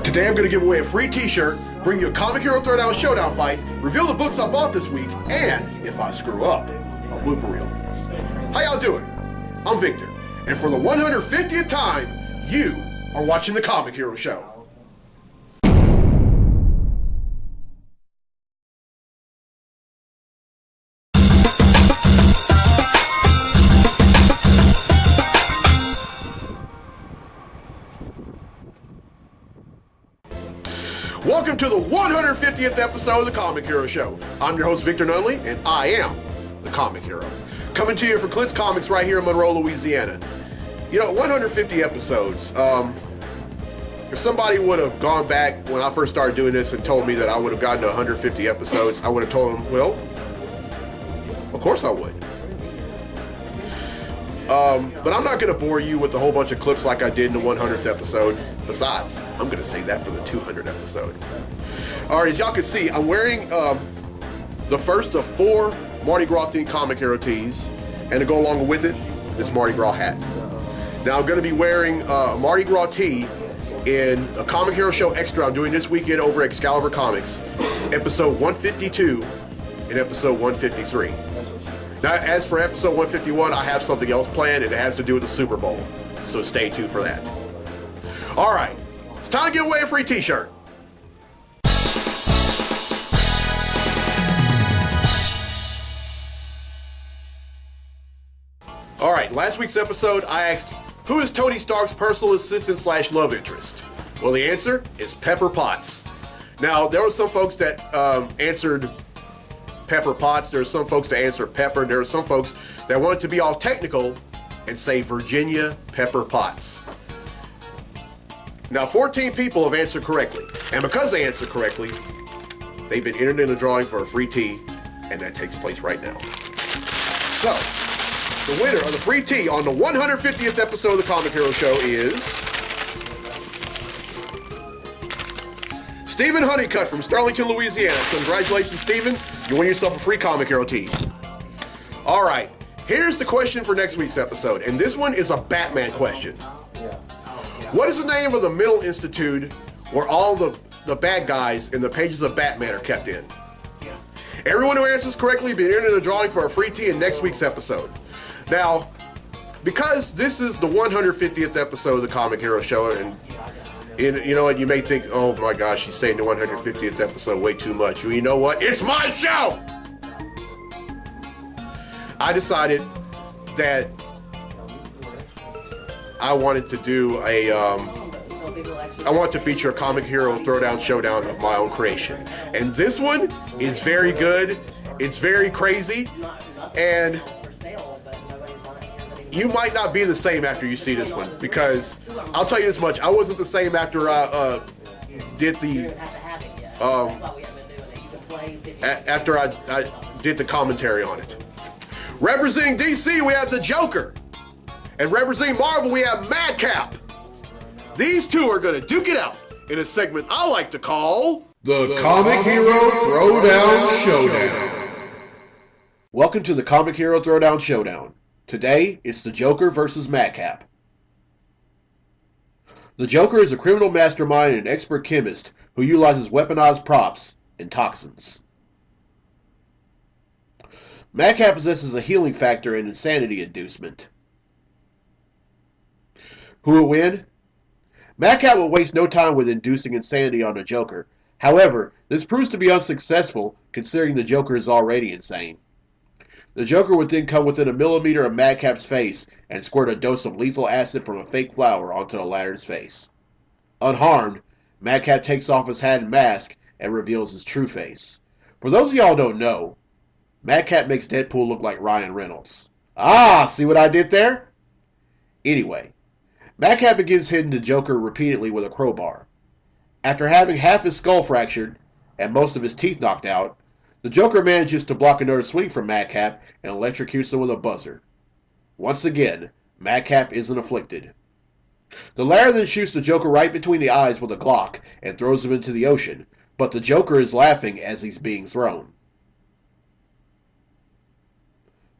Today I'm going to give away a free t-shirt, bring you a Comic Hero Throwdown Showdown fight, reveal the books I bought this week, and, if I screw up, a blooper reel. How y'all doing? I'm Victor, and for the 150th time, you are watching the Comic Hero Show. Welcome to the 150th episode of the Comic Hero Show. I'm your host, Victor Nunley, and I am the Comic Hero. Coming to you from Clint's Comics right here in Monroe, Louisiana. You know, 150 episodes. If somebody would have gone back when I first started doing this and told me that I would have gotten to 150 episodes, I would have told them, well, of course I would. But I'm not going to bore you with a whole bunch of clips like I did in the 100th episode. Besides, I'm going to save that for the 200th episode. All right, as y'all can see, I'm wearing the first of 4 Mardi Gras themed Comic Hero tees, and to go along with it, this Mardi Gras hat. Now I'm going to be wearing a Mardi Gras tee in a Comic Hero Show Extra I'm doing this weekend over at Excalibur Comics, episode 152 and episode 153. Now, as for episode 151, I have something else planned, and it has to do with the Super Bowl, so stay tuned for that. All right, it's time to give away a free t-shirt. All right, last week's episode, I asked, who is Tony Stark's personal assistant / love interest? Well, the answer is Pepper Potts. Now, there were some folks that answered Pepper Potts. There were some folks that answered Pepper, and there were some folks that wanted to be all technical and say Virginia Pepper Potts. Now, 14 people have answered correctly, and because they answered correctly, they've been entered in a drawing for a free tee, and that takes place right now. So, the winner of the free tee on the 150th episode of the Comic Hero Show is Stephen Honeycutt from Sterlington, Louisiana. So congratulations, Stephen. You win yourself a free Comic Hero tee. All right, here's the question for next week's episode, and this one is a Batman question. What is the name of the mental institute where all the bad guys in the pages of Batman are kept in? Everyone who answers correctly will be entered in a drawing for a free tee in next week's episode. Now, because this is the 150th episode of the Comic Hero Show, and you know what, you may think, oh my gosh, she's saying the 150th episode way too much. Well, you know what? It's my show! I decided that I wanted to do I want to feature a Comic Hero Throwdown Showdown of my own creation. And this one is very good, it's very crazy, and you might not be the same after you see this one, because I'll tell you this much, I wasn't the same after I did the after I did the commentary on it. Representing DC, we have the Joker. And representing Marvel, we have Madcap. These two are going to duke it out in a segment I like to call the Comic Hero Throwdown Showdown. Welcome to the Comic Hero Throwdown Showdown. Today, it's the Joker versus Madcap. The Joker is a criminal mastermind and an expert chemist who utilizes weaponized props and toxins. Madcap possesses a healing factor and insanity inducement. Who will win? Madcap will waste no time with inducing insanity on the Joker. However, this proves to be unsuccessful considering the Joker is already insane. The Joker would then come within a millimeter of Madcap's face and squirt a dose of lethal acid from a fake flower onto the latter's face. Unharmed, Madcap takes off his hat and mask and reveals his true face. For those of y'all who don't know, Madcap makes Deadpool look like Ryan Reynolds. Ah, see what I did there? Anyway, Madcap begins hitting the Joker repeatedly with a crowbar. After having half his skull fractured and most of his teeth knocked out, the Joker manages to block another swing from Madcap and electrocutes him with a buzzer. Once again, Madcap isn't afflicted. The latter then shoots the Joker right between the eyes with a Glock and throws him into the ocean, but the Joker is laughing as he's being thrown.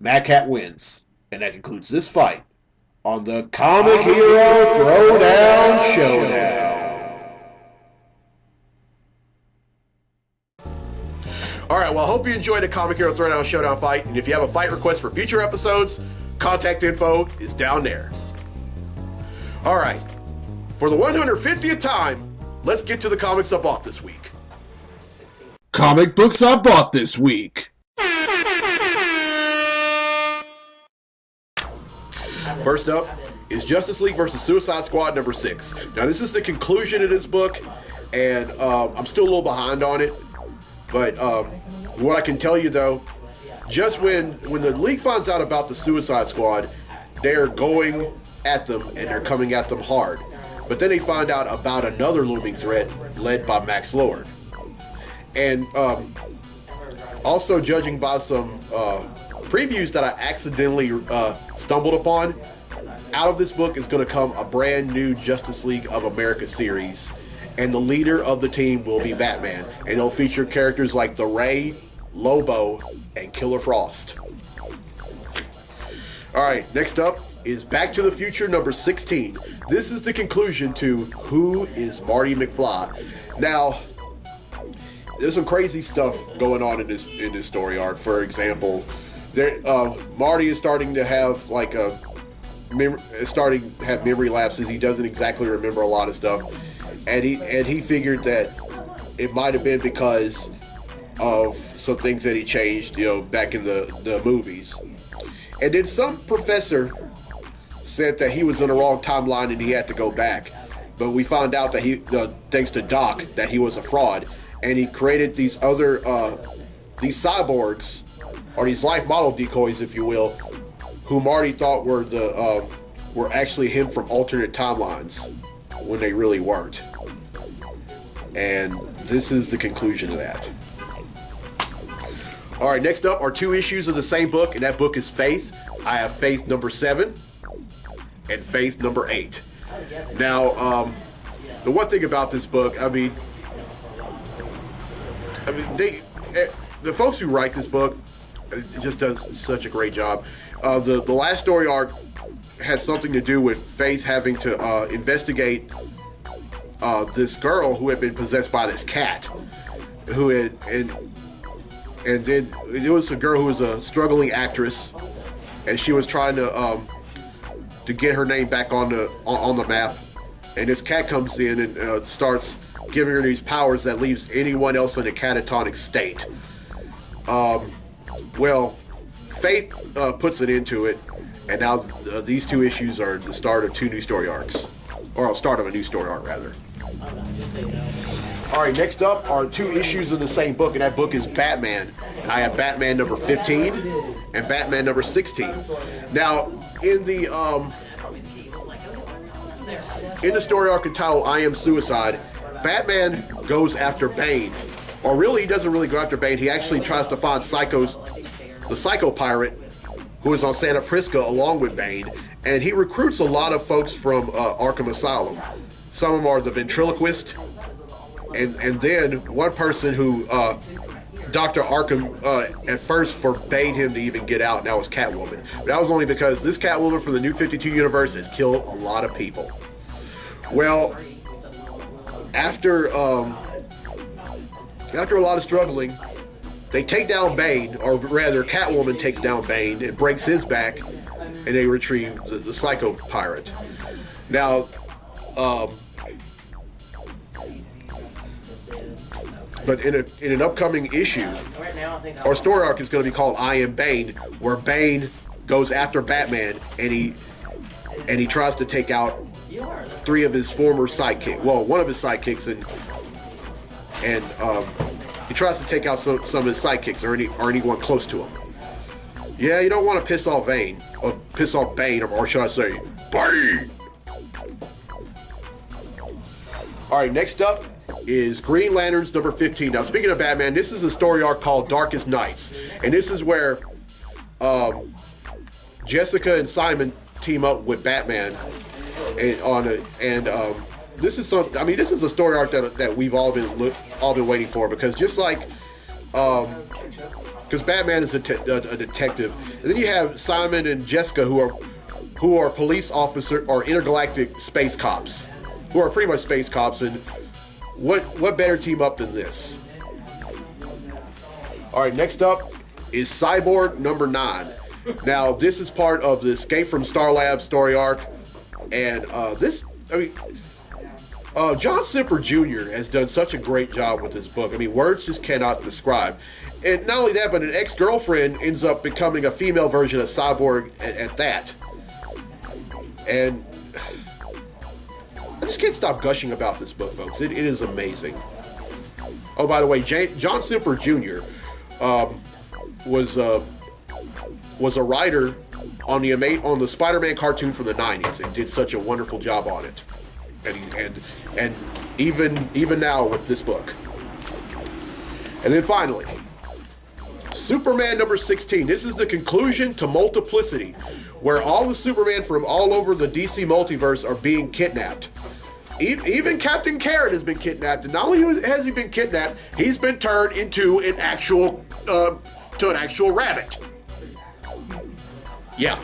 Madcap wins, and that concludes this fight on the Comic Hero Throwdown Showdown. right, well, I hope you enjoyed the Comic Hero Throwdown Showdown fight, and if you have a fight request for future episodes, contact info is down there. All right, for the 150th time, let's get to the comics I bought this week. Comic books I bought this week. First up is Justice League vs. Suicide Squad number 6. Now, this is the conclusion of this book, and I'm still a little behind on it. But what I can tell you, though, just when the League finds out about the Suicide Squad, they're going at them, and they're coming at them hard. But then they find out about another looming threat led by Max Lord. And also, judging by some previews that I accidentally stumbled upon, out of this book is going to come a brand new Justice League of America series. And the leader of the team will be Batman. And it'll feature characters like The Ray, Lobo, and Killer Frost. All right, next up is Back to the Future number 16. This is the conclusion to Who is Marty McFly? Now, there's some crazy stuff going on in this story arc. For example, Marty is starting to have memory lapses. He doesn't exactly remember a lot of stuff. And he figured that it might have been because of some things that he changed, back in the movies. And then some professor said that he was in the wrong timeline and he had to go back. But we found out that he, thanks to Doc, that he was a fraud. And he created these other, these cyborgs, or these life model decoys, if you will, who Marty thought were actually him from alternate timelines, when they really weren't. And this is the conclusion of that. All right, next up are 2 issues of the same book, and that book is Faith. I have Faith number 7 and Faith number 8. Now, the one thing about this book, the folks who write this book, it just does such a great job. The last story arc had something to do with Faith having to investigate this girl who had been possessed by this cat, and then it was a girl who was a struggling actress, and she was trying to get her name back on the map, and this cat comes in and starts giving her these powers that leaves anyone else in a catatonic state. Well, Faith puts it into it, and now these 2 issues are the start of 2 new story arcs, or start of a new story arc rather. All right, next up are 2 issues of the same book, and that book is Batman. And I have Batman number 15 and Batman number 16. Now, in the story arc entitled I Am Suicide, Batman goes after Bane. Or really, he doesn't really go after Bane. He actually tries to find the Psycho Pirate, who is on Santa Prisca along with Bane. And he recruits a lot of folks from Arkham Asylum. Some of them are the ventriloquist. And then one person who Dr. Arkham at first forbade him to even get out, and that was Catwoman. But that was only because this Catwoman from the New 52 universe has killed a lot of people. Well, after a lot of struggling, they take down Bane, or rather Catwoman takes down Bane and breaks his back, and they retrieve the Psycho Pirate. Now, but in an upcoming issue, our story arc is going to be called I Am Bane, where Bane goes after Batman, and he tries to take out 3 of his former sidekicks. Well, one of his sidekicks, and he tries to take out some of his sidekicks or anyone close to him. Yeah, you don't want to piss off Bane, or should I say, Bane. All right, next up is Green Lanterns number 15. Now, speaking of Batman, this is a story arc called Darkest Nights, and this is where Jessica and Simon team up with Batman, this is a story arc that we've all been waiting for, because just like because Batman is a detective, and then you have Simon and Jessica who are police officer or intergalactic space cops, who are pretty much space cops, and what better team up than this? All right, next up is Cyborg number 9. Now, this is part of the Escape from Star Labs story arc, and John Semper Jr. has done such a great job with this book. I mean, words just cannot describe. And not only that, but an ex-girlfriend ends up becoming a female version of Cyborg at that. And I just can't stop gushing about this book, folks. It is amazing. Oh, by the way, John Semper Jr. Was a writer on the Spider-Man cartoon from the 90s and did such a wonderful job on it. And even now with this book. And then finally, Superman number 16. This is the conclusion to Multiplicity, where all the Superman from all over the DC multiverse are being kidnapped. Even Captain Carrot has been kidnapped, and not only has he been kidnapped, he's been turned into an actual rabbit. Yeah.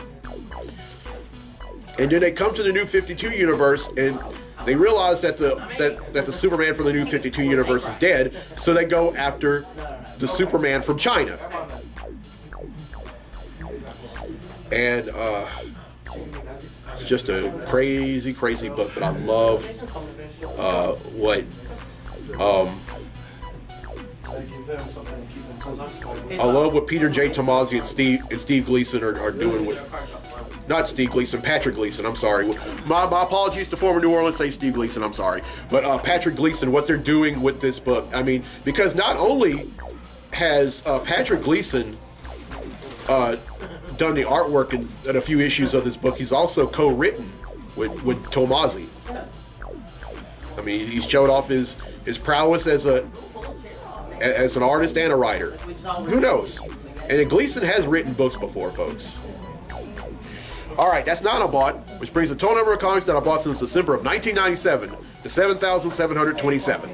And then they come to the New 52 universe, and they realize that the Superman from the New 52 universe is dead, so they go after the Superman from China. And it's just a crazy, crazy book, but I love what Peter J. Tomasi and Steve Gleason are doing with. Not Steve Gleason, Patrick Gleason, I'm sorry. My apologies to former New Orleans Saints Steve Gleason, I'm sorry. But Patrick Gleason, what they're doing with this book. I mean, because not only has Patrick Gleason done the artwork in a few issues of this book, he's also co-written with Tomasi. I mean, he's showed off his prowess as an artist and a writer. Who knows? And Gleason has written books before, folks. All right, that's 9 I bought, which brings the total number of comics that I bought since December of 1997 to 7,727.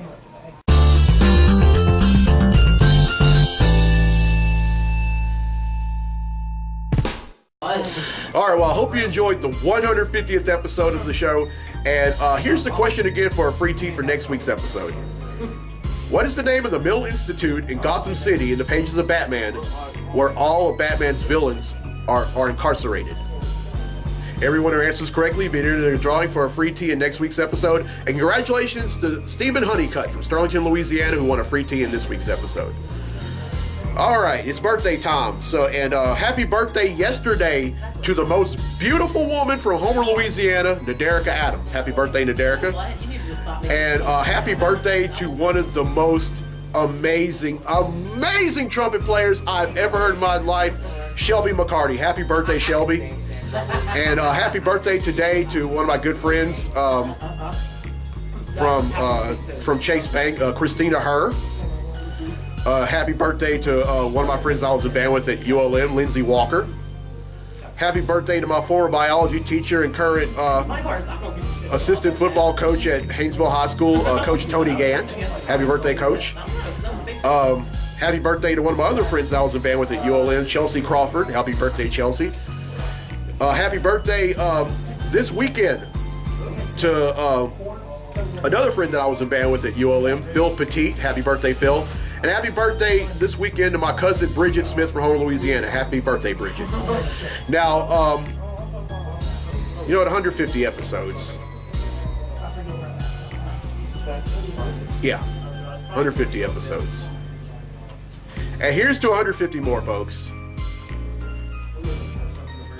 All right, well, I hope you enjoyed the 150th episode of the show. And here's the question again for a free tea for next week's episode. What is the name of the Mill Institute in Gotham City in the pages of Batman where all of Batman's villains are incarcerated? Everyone who answers correctly will be entered in a drawing for a free tea in next week's episode. And congratulations to Stephen Honeycutt from Sterlington, Louisiana, who won a free tea in this week's episode. All right, it's birthday time. Happy birthday yesterday to the most beautiful woman from Homer, Louisiana, Naderica Adams. Happy birthday, Naderica. And happy birthday to one of the most amazing trumpet players I've ever heard in my life, Shelby McCarty. Happy birthday, Shelby. And happy birthday today to one of my good friends from Chase Bank, Christina Herr. Happy birthday to one of my friends I was in band with at ULM, Lindsay Walker. Happy birthday to my former biology teacher and current assistant football coach at Haynesville High School, Coach Tony Gant. Happy birthday, Coach. Happy birthday to one of my other friends I was in band with at ULM, Chelsea Crawford. Happy birthday, Chelsea. Happy birthday this weekend to another friend that I was in band with at ULM, Phil Petit. Happy birthday, Phil. And happy birthday this weekend to my cousin Bridget Smith from Homer, Louisiana. Happy birthday, Bridget. Now, at 150 episodes. Yeah, 150 episodes. And here's to 150 more, folks.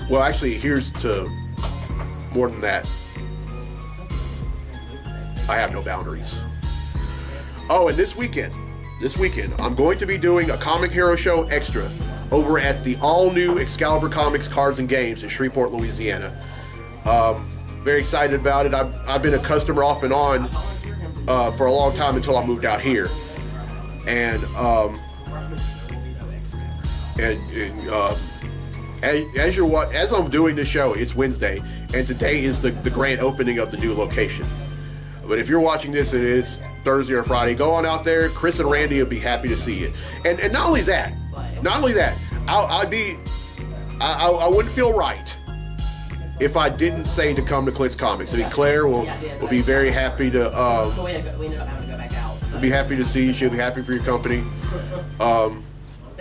Well, actually, here's to more than that. I have no boundaries. Oh, and this weekend, I'm going to be doing a Comic Hero Show Extra over at the all-new Excalibur Comics Cards and Games in Shreveport, Louisiana. Very excited about it. I've been a customer off and on for a long time until I moved out here. And as I'm doing this show, it's Wednesday, and today is the grand opening of the new location. But if you're watching this and it's Thursday or Friday, go on out there. Chris and Randy will be happy to see you. And not only that, I wouldn't feel right if I didn't say to come to Clint's Comics. I mean, Claire will be very happy to be happy to see you. She'll be happy for your company.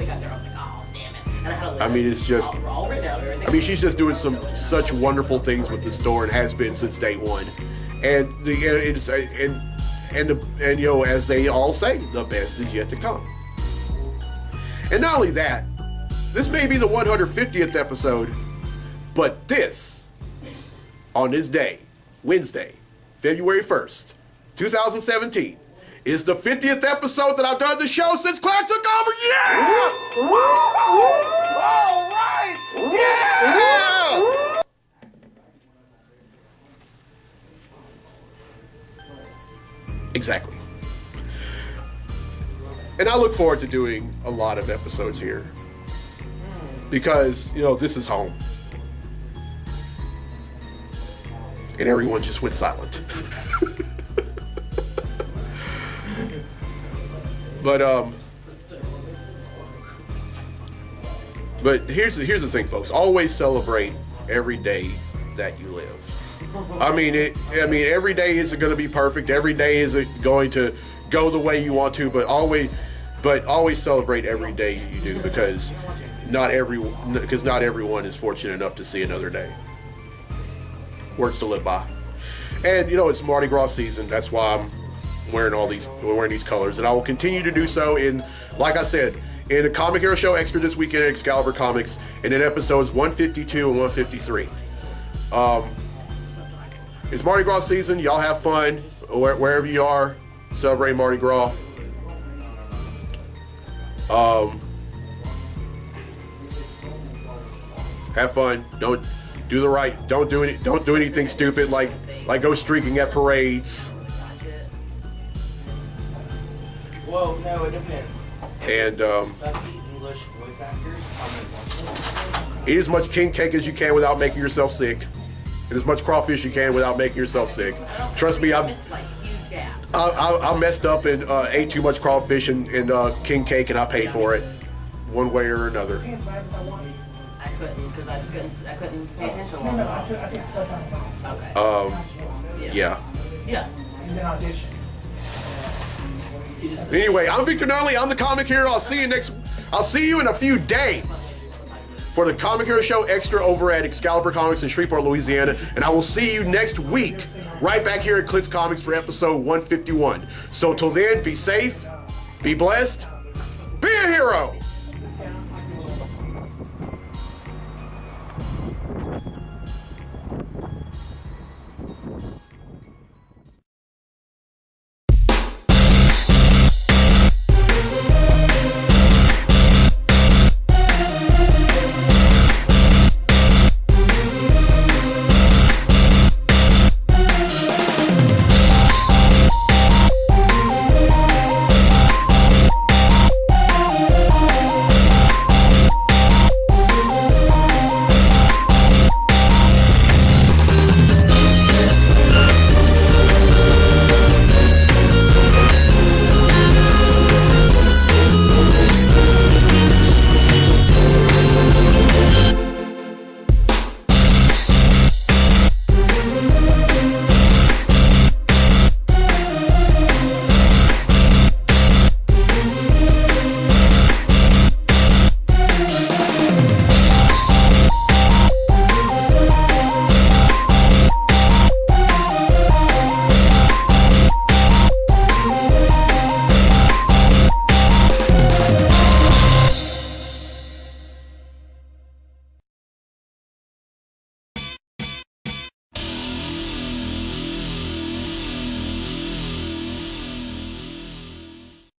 they got there, I was like, oh, damn it. And I had to I mean, it's just, all written out, everything. I mean, she's just doing such wonderful things with the store and has been since day one. And and you know, as they all say, the best is yet to come. And not only that, this may be the 150th episode, but this, on this day, Wednesday, February 1st, 2017, is the 50th episode that I've done the show since Claire took over. Yeah! All right! Yeah! Exactly. And I look forward to doing a lot of episodes here because, you know, this is home. And everyone just went silent. But here's the thing, folks. Always celebrate every day that you live. I mean, every day isn't going to be perfect. Every day isn't going to go the way you want to, but always celebrate every day you do because not everyone is fortunate enough to see another day. Words to live by. And you know, it's Mardi Gras season. That's why I'm wearing these colors, and I will continue to do so in, like I said, in the Comic Hero Show Extra this weekend at Excalibur Comics, and in episodes 152 and 153. It's Mardi Gras season. Y'all have fun wherever you are. Celebrate Mardi Gras. Have fun. Don't do anything stupid like go streaking at parades. Well, no, it depends. And English voice actors. eat as much king cake as you can without making yourself sick. And as much crawfish you can without making yourself sick. Trust me, I messed up and ate too much crawfish and king cake, and I paid for it one way or another. I couldn't because I couldn't pay attention. Okay. Yeah. Yeah. And then audition. Anyway, I'm Victor Nunley. I'm the Comic Hero. I'll see you in a few days for the Comic Hero Show Extra over at Excalibur Comics in Shreveport, Louisiana. And I will see you next week right back here at Clicks Comics for episode 151. So till then, be safe, be blessed, be a hero.